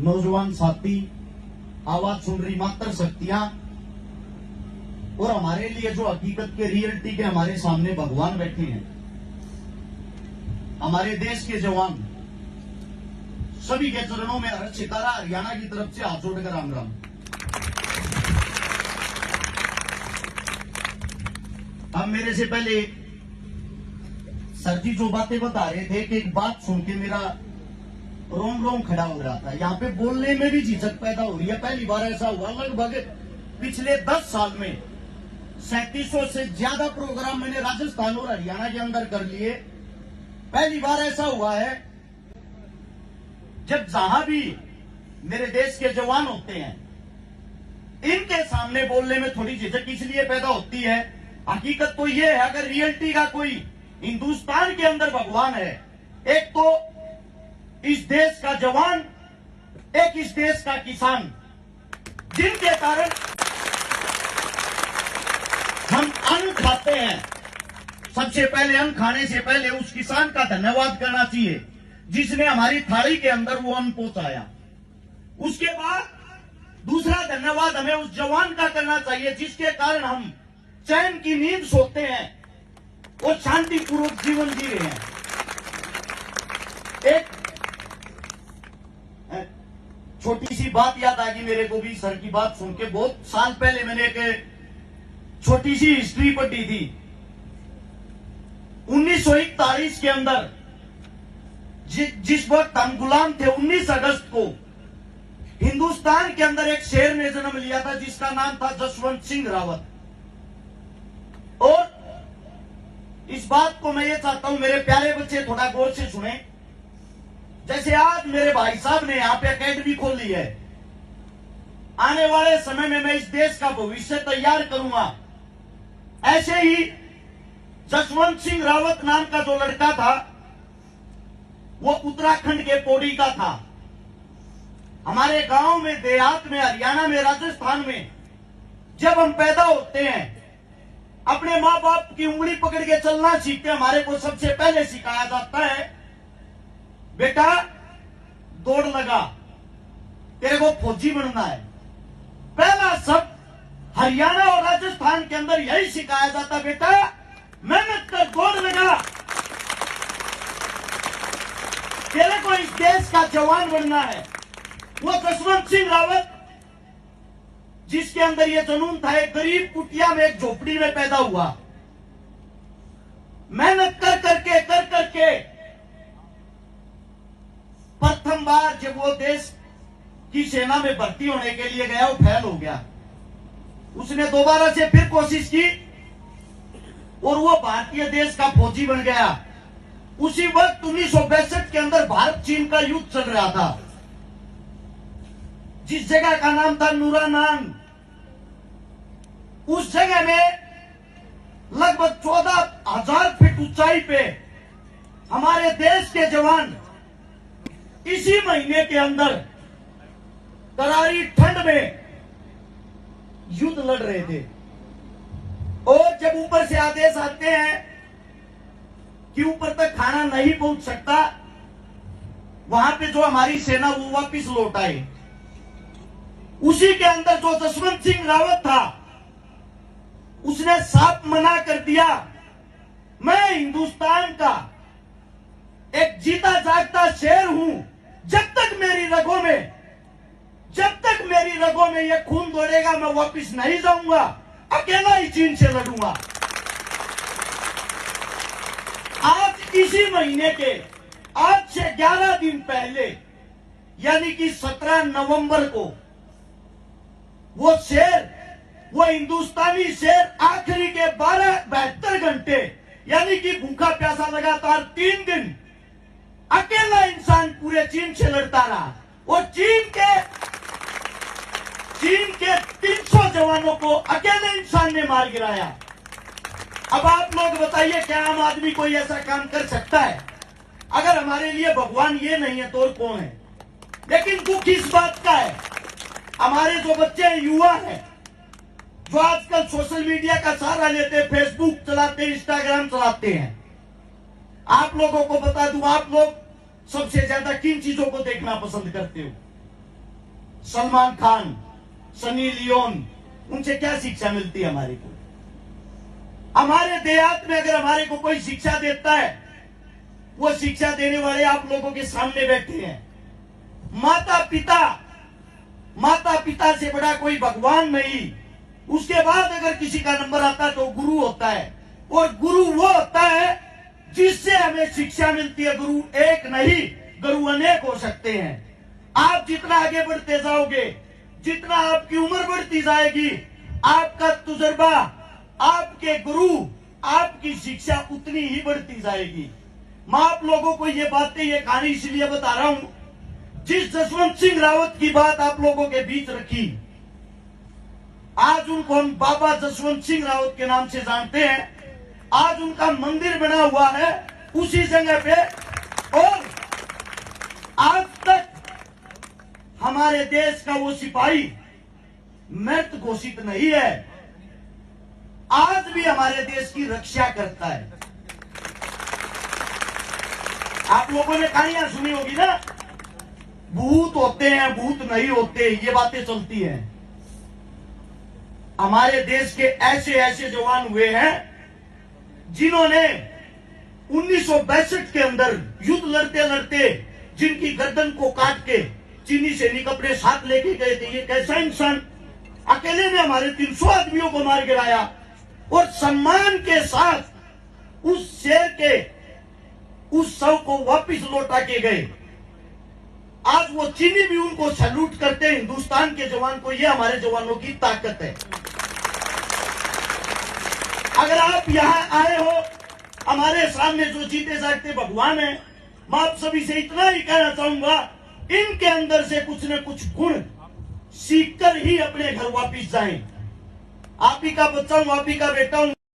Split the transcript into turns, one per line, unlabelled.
नौजवान साथी, आवाज सुन रही मात्र शक्तियां और हमारे लिए जो हकीकत के रियलिटी के हमारे सामने भगवान बैठे हैं, हमारे देश के जवान, सभी के चरणों में हर सितारा हरियाणा की तरफ से हाथ जोड़कर राम राम। अब मेरे से पहले सर जी जो बातें बता रहे थे कि एक बात सुन के मेरा रोम रोम खड़ा हो रहा था। यहाँ पे बोलने में भी झिझक पैदा हो रही है। पहली बार ऐसा हुआ, लगभग पिछले 10 साल में 3700 से ज्यादा प्रोग्राम मैंने राजस्थान और हरियाणा के अंदर कर लिए। पहली बार ऐसा हुआ है जब जहां भी मेरे देश के जवान होते हैं, इनके सामने बोलने में थोड़ी झिझक इसलिए पैदा होती है। हकीकत तो ये है, अगर रियलिटी का कोई हिंदुस्तान के अंदर भगवान है, एक तो इस देश का जवान, एक इस देश का किसान, जिनके कारण हम अन्न खाते हैं। सबसे पहले अन्न खाने से पहले उस किसान का धन्यवाद करना चाहिए जिसने हमारी थाली के अंदर वो अन्न पहुंचाया। उसके बाद दूसरा धन्यवाद हमें उस जवान का करना चाहिए जिसके कारण हम चैन की नींद सोते हैं और शांतिपूर्वक जीवन जी रहे हैं। एक छोटी सी बात याद आ गई मेरे को भी सर की बात सुन के। बहुत साल पहले मैंने एक छोटी सी हिस्ट्री पढ़ी थी। 1941 के अंदर जिस वक्त हम गुलाम थे, 19 अगस्त को हिंदुस्तान के अंदर एक शेर ने जन्म लिया था जिसका नाम था जसवंत सिंह रावत। और इस बात को मैं ये चाहता हूं मेरे प्यारे बच्चे थोड़ा गौर से सुने। जैसे आज मेरे भाई साहब ने यहाँ पे एकेडमी खोली है, आने वाले समय में मैं इस देश का भविष्य तैयार करूंगा। ऐसे ही जसवंत सिंह रावत नाम का जो लड़का था, वो उत्तराखंड के पौड़ी का था। हमारे गांव में, देहात में, हरियाणा में, राजस्थान में जब हम पैदा होते हैं, अपने माँ बाप की उंगली पकड़ के चलना सीखते हैं। हमारे को सबसे पहले सिखाया जाता है, बेटा दौड़ लगा, तेरे को फौजी बनना है। पहला शब्द हरियाणा और राजस्थान के अंदर यही सिखाया जाता, बेटा मेहनत कर, दौड़ लगा, तेरे को इस देश का जवान बनना है। वो जसवंत सिंह रावत जिसके अंदर ये जुनून था, एक गरीब कुटिया में, एक झोपड़ी में पैदा हुआ। मेहनत कर करके प्रथम बार जब वो देश की सेना में भर्ती होने के लिए गया, वो फेल हो गया। उसने दोबारा से फिर कोशिश की और वो भारतीय देश का फौजी बन गया। उसी वक्त 1962 के अंदर भारत चीन का युद्ध चल रहा था। जिस जगह का नाम था नूरानांग, उस जगह में लगभग 14,000 फीट ऊंचाई पे हमारे देश के जवान इसी महीने के अंदर करारी ठंड में युद्ध लड़ रहे थे। और जब ऊपर से आदेश आते हैं कि ऊपर तक खाना नहीं पहुंच सकता, वहां पे जो हमारी सेना वो वापिस लौट आए। उसी के अंदर जो जसवंत सिंह रावत था, उसने साफ मना कर दिया, मैं हिंदुस्तान का एक जीता जागता शेर हूं। जब तक मेरी रगों में ये खून दौड़ेगा, मैं वापिस नहीं जाऊंगा, अकेला ही चीन से लड़ूंगा। आज इसी महीने के, आज से 11 दिन पहले, यानी कि 17 नवंबर को, वो शेर, वो हिंदुस्तानी शेर आखिरी के 72 घंटे, यानी कि भूखा प्यासा लगातार 3 दिन अकेला इंसान पूरे चीन से लड़ता रहा और चीन के 300 जवानों को अकेले इंसान ने मार गिराया। अब आप लोग बताइए, क्या आम आदमी कोई ऐसा काम कर सकता है? अगर हमारे लिए भगवान ये नहीं है तो और कौन है? लेकिन दुख इस बात का है, हमारे जो बच्चे हैं, युवा हैं, जो आजकल सोशल मीडिया का सहारा लेते हैं, फेसबुक चलाते हैं, इंस्टाग्राम चलाते हैं। आप लोगों को बता दूं, आप लोग सबसे ज्यादा किन चीजों को देखना पसंद करते हो? सलमान खान, सनी लियोन, उनसे क्या शिक्षा मिलती है हमारे को? हमारे देहात में अगर हमारे को कोई शिक्षा देता है, वो शिक्षा देने वाले आप लोगों के सामने बैठे हैं। माता पिता से बड़ा कोई भगवान नहीं। उसके बाद अगर किसी का नंबर आता है तो गुरु होता है, और गुरु वो होता है जिससे हमें शिक्षा मिलती है। गुरु एक नहीं, गुरु अनेक हो सकते हैं। आप जितना आगे बढ़ते जाओगे, जितना आपकी उम्र बढ़ती जाएगी, आपका तजुर्बा, आपके गुरु, आपकी शिक्षा उतनी ही बढ़ती जाएगी। मैं आप लोगों को ये बातें, ये कहानी इसलिए बता रहा हूं, जिस जसवंत सिंह रावत की बात आप लोगों के बीच रखी, आज उनको हम बाबा जसवंत सिंह रावत के नाम से जानते हैं। आज उनका मंदिर बना हुआ है उसी जगह पे, और आज तक हमारे देश का वो सिपाही मृत घोषित नहीं है, आज भी हमारे देश की रक्षा करता है। आप लोगों ने कहानियां सुनी होगी ना, भूत होते हैं, भूत नहीं होते, ये बातें चलती हैं। हमारे देश के ऐसे ऐसे जवान हुए हैं जिन्होंने 1962 के अंदर युद्ध लड़ते लड़ते जिनकी गर्दन को काट के चीनी सैनिक अपने साथ लेके गए थे। ये कैसा इंसान, अकेले ने हमारे 300 आदमियों को मार गिराया और सम्मान के साथ उस शेर के उस शव को वापिस लौटा के गए। आज वो चीनी भी उनको सैल्यूट करते हैं, हिंदुस्तान के जवान को। ये हमारे जवानों की ताकत है। अगर आप यहां आए हो, हमारे सामने जो जीते जागते भगवान है, मैं आप सभी से इतना ही कहना चाहूंगा, इनके अंदर से कुछ न कुछ गुण सीखकर ही अपने घर वापिस जाएं। आप ही का बच्चा हूं, आप ही का बेटा हूं।